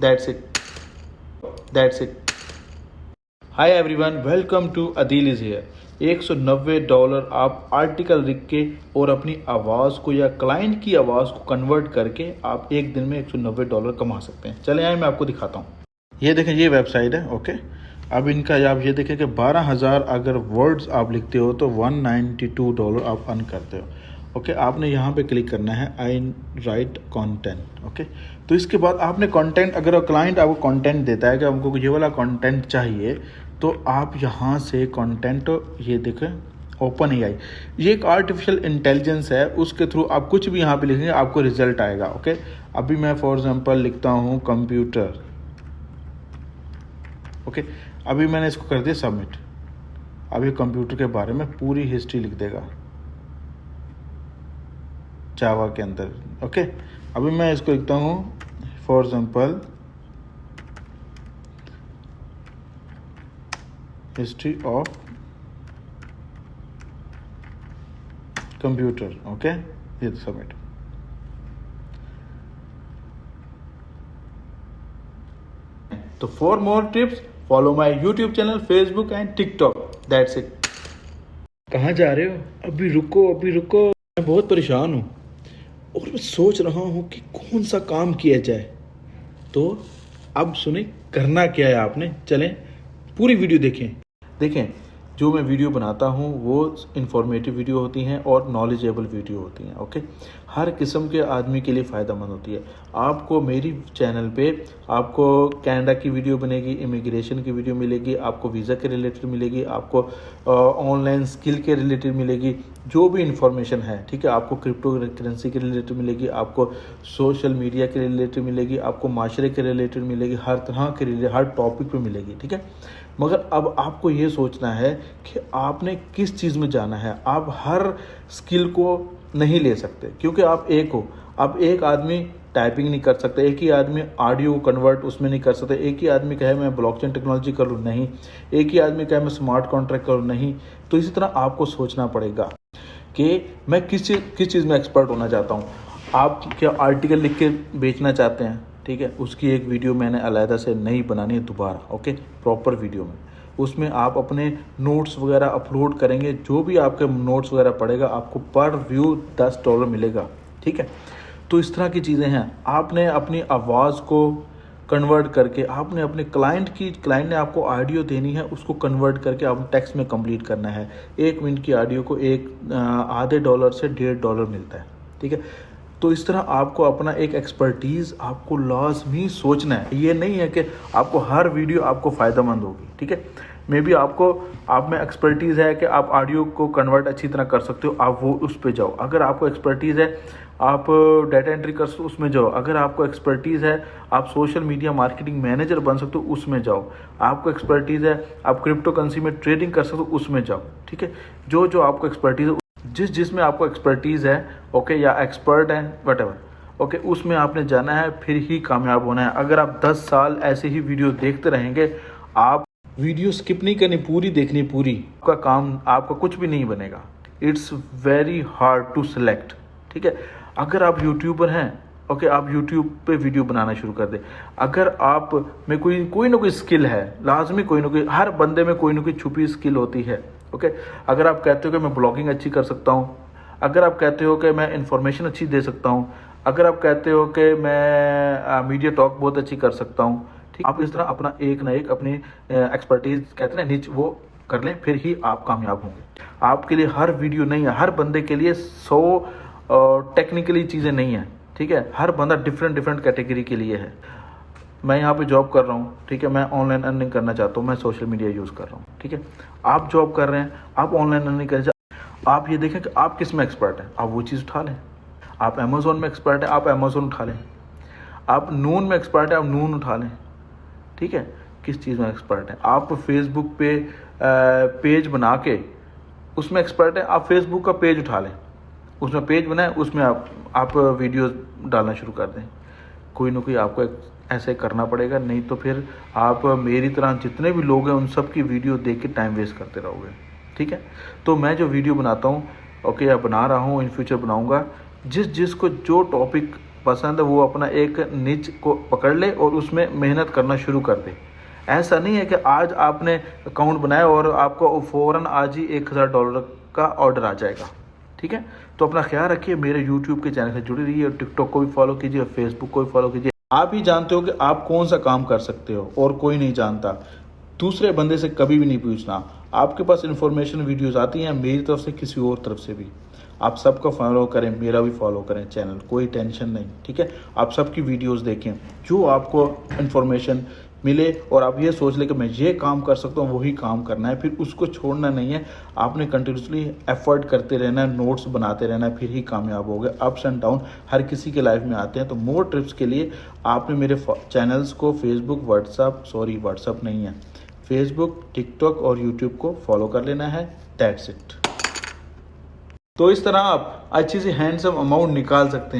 That's it. That's it. Hi everyone, welcome to Adil is here. $190 आप article लिख के और अपनी आवाज़ को या क्लाइंट की आवाज़ को कन्वर्ट करके आप एक दिन में $190 कमा सकते हैं। चले आए मैं आपको दिखाता हूँ। ये देखें, ये वेबसाइट है। ओके, अब इनका आप ये देखें कि 12,000 अगर वर्ड्स आप लिखते हो तो $192 आप अर्न करते हो। ओके, आपने यहाँ पे क्लिक करना है आई राइट कंटेंट। ओके, तो इसके बाद आपने कंटेंट, अगर क्लाइंट आपको कंटेंट देता है कि हमको ये वाला कंटेंट चाहिए, तो आप यहाँ से कंटेंट, ये देखें ओपन एआई, ये एक आर्टिफिशियल इंटेलिजेंस है, उसके थ्रू आप कुछ भी यहाँ पे लिखेंगे आपको रिजल्ट आएगा। ओके, अभी मैं फॉर एग्जांपल लिखता हूँ कंप्यूटर। ओके, अभी मैंने इसको कर दिया सबमिट। अभी कंप्यूटर के बारे में पूरी हिस्ट्री लिख देगा जावा के अंदर। ओके, अभी मैं इसको लिखता हूँ for example history of computer. Okay, ये सबमिट। तो for more tips follow my YouTube channel, Facebook and TikTok. That's it. कहाँ जा रहे हो? अभी रुको, अभी रुको, मैं बहुत परेशान हूँ और मैं सोच रहा हूँ कि कौन सा काम किया जाए। तो अब सुने करना क्या है आपने, चलें पूरी वीडियो देखें। जो मैं वीडियो बनाता हूँ वो इन्फॉर्मेटिव वीडियो होती हैं और नॉलेजेबल वीडियो होती हैं। ओके, हर किस्म के आदमी के लिए फ़ायदेमंद होती है। आपको मेरी चैनल पे आपको कनाडा की वीडियो बनेगी, इमिग्रेशन की वीडियो मिलेगी, आपको वीज़ा के रिलेटेड मिलेगी, आपको ऑनलाइन स्किल के रिलेटेड मिलेगी, जो भी इंफॉर्मेशन है, ठीक है। आपको क्रिप्टो करेंसी के रिलेटेड मिलेगी, आपको सोशल मीडिया के रिलेटेड मिलेगी, आपको माशरे के रिलेटेड मिलेगी, हर तरह के रिलेटेड, हर टॉपिक पे मिलेगी, ठीक है। मगर अब आपको ये सोचना है कि आपने किस चीज़ में जाना है। आप हर स्किल को नहीं ले सकते क्योंकि आप एक हो। अब एक आदमी टाइपिंग नहीं कर सकता, एक ही आदमी ऑडियो कन्वर्ट उसमें नहीं कर सकता, एक ही आदमी कहे मैं ब्लॉकचेन टेक्नोलॉजी कर लूँ, नहीं। एक ही आदमी कहे मैं स्मार्ट कॉन्ट्रैक्ट करूँ, नहीं। तो इसी तरह आपको सोचना पड़ेगा कि मैं किस चीज़ में एक्सपर्ट होना चाहता हूँ। आप क्या आर्टिकल लिख के बेचना चाहते हैं, ठीक है, उसकी एक वीडियो मैंने अलहदा से नहीं बनानी है दोबारा। ओके, प्रॉपर वीडियो में उसमें आप अपने नोट्स वगैरह अपलोड करेंगे। जो भी आपके नोट्स वगैरह पड़ेगा आपको पर व्यू $10 मिलेगा, ठीक है। तो इस तरह की चीज़ें हैं। आपने अपनी आवाज़ को कन्वर्ट करके, आपने अपने क्लाइंट ने आपको ऑडियो देनी है, उसको कन्वर्ट करके आप टेक्स्ट में कंप्लीट करना है। 1 मिनट की ऑडियो को आधे डॉलर से $1.5 मिलता है, ठीक है। तो इस तरह आपको अपना एक एक्सपर्टीज़ आपको लाजमी सोचना है। ये नहीं है कि आपको हर वीडियो आपको फ़ायदेमंद होगी, ठीक है। मे बी आप में एक्सपर्टीज़ है कि आप ऑडियो को कन्वर्ट अच्छी तरह कर सकते हो, आप वो उस पे जाओ। अगर आपको एक्सपर्टीज़ है आप डाटा एंट्री कर सकते हो, उसमें जाओ। अगर आपको एक्सपर्टीज़ है आप सोशल मीडिया मार्केटिंग मैनेजर बन सकते हो, उसमें जाओ। आपको एक्सपर्टीज़ है आप क्रिप्टो करेंसी में ट्रेडिंग कर सकते हो, उसमें जाओ, ठीक है। जो आपको एक्सपर्टीज़ है, जिसमें आपको एक्सपर्टीज़ है, ओके, या एक्सपर्ट है, वटेवर, ओके, उसमें आपने जाना है, फिर ही कामयाब होना है। अगर आप 10 साल ऐसे ही वीडियो देखते रहेंगे, आप वीडियो स्किप नहीं करनी, पूरी देखनी, पूरी, आपका काम, आपका कुछ भी नहीं बनेगा। It's very hard to select, ठीक है। अगर आप यूट्यूबर हैं, ओके, आप यूट्यूब पे वीडियो बनाना शुरू कर दें। अगर आप में कोई ना कोई स्किल है, लाजमी कोई ना कोई, हर बंदे में कोई ना कोई छुपी स्किल होती है, ओके। अगर आप कहते हो कि मैं ब्लॉगिंग अच्छी कर सकता हूँ, अगर आप कहते हो कि मैं इंफॉर्मेशन अच्छी दे सकता हूँ, अगर आप कहते हो कि मैं मीडिया टॉक बहुत अच्छी कर सकता हूँ, ठीक, आप इस तरह अपना एक ना एक अपनी एक्सपर्टीज कहते हैं निच, वो कर लें, फिर ही आप कामयाब होंगे। आपके लिए हर वीडियो नहीं है, हर बंदे के लिए 100 टेक्निकली चीज़ें नहीं हैं, ठीक है। हर बंदा डिफरेंट कैटेगरी के लिए है। मैं यहाँ पे जॉब कर रहा हूँ, ठीक है, मैं ऑनलाइन अर्निंग करना चाहता हूँ, मैं सोशल मीडिया यूज़ कर रहा हूँ, ठीक है। आप जॉब कर रहे हैं, आप ऑनलाइन अर्निंग कर, आप ये देखें कि आप किस में एक्सपर्ट हैं, आप वो चीज़ उठा लें। आप अमेज़ोन में एक्सपर्ट हैं, आप अमेज़ोन उठा लें। आप नून में एक्सपर्ट हैं, आप नून उठा लें, ठीक है। किस चीज़ में एक्सपर्ट हैं, आप फेसबुक पे पेज बना के उसमें एक्सपर्ट हैं, आप फेसबुक का पेज उठा लें, उसमें पेज बनाएं, उसमें आप वीडियोस डालना शुरू कर दें। कोई ना कोई आपको ऐसे करना पड़ेगा, नहीं तो फिर आप मेरी तरह जितने भी लोग हैं उन सब की वीडियो देख के टाइम वेस्ट करते रहोगे, ठीक है। तो मैं जो वीडियो बनाता हूँ, ओके, या बना रहा हूँ, इन फ्यूचर बनाऊँगा, जिसको जो टॉपिक पसंद है वो अपना एक निच को पकड़ ले और उसमें मेहनत करना शुरू कर दे। ऐसा नहीं है कि आज आपने अकाउंट बनाया और आपको फ़ौरन आज ही $1000 का ऑर्डर आ जाएगा। ठीक है, तो अपना ख्याल रखिए, मेरे यूट्यूब के चैनल से जुड़े रहिए और टिकटॉक को भी फॉलो कीजिए और फेसबुक को भी फॉलो कीजिए। आप ही जानते हो कि आप कौन सा काम कर सकते हो और कोई नहीं जानता। दूसरे बंदे से कभी भी नहीं पूछना। आपके पास इन्फॉर्मेशन वीडियोस आती हैं मेरी तरफ से, किसी और तरफ से भी। आप सबका फॉलो करें, मेरा भी फॉलो करें चैनल, कोई टेंशन नहीं। ठीक है, आप सबकी वीडियोस देखें, जो आपको इन्फॉर्मेशन मिले और आप ये सोच लें कि मैं ये काम कर सकता हूँ, वही काम करना है, फिर उसको छोड़ना नहीं है। आपने कंटिन्यूसली एफर्ट करते रहना है, नोट्स बनाते रहना है, फिर ही कामयाब हो गए। अप्स एंड डाउन हर किसी के लाइफ में आते हैं। तो मोर ट्रिप्स के लिए आपने मेरे चैनल्स को फेसबुक, व्हाट्सअप नहीं है, फेसबुक, टिकटॉक और यूट्यूब को फॉलो कर लेना है। That's it. तो इस तरह आप अच्छी सी हैंडसम अमाउंट निकाल सकते हैं।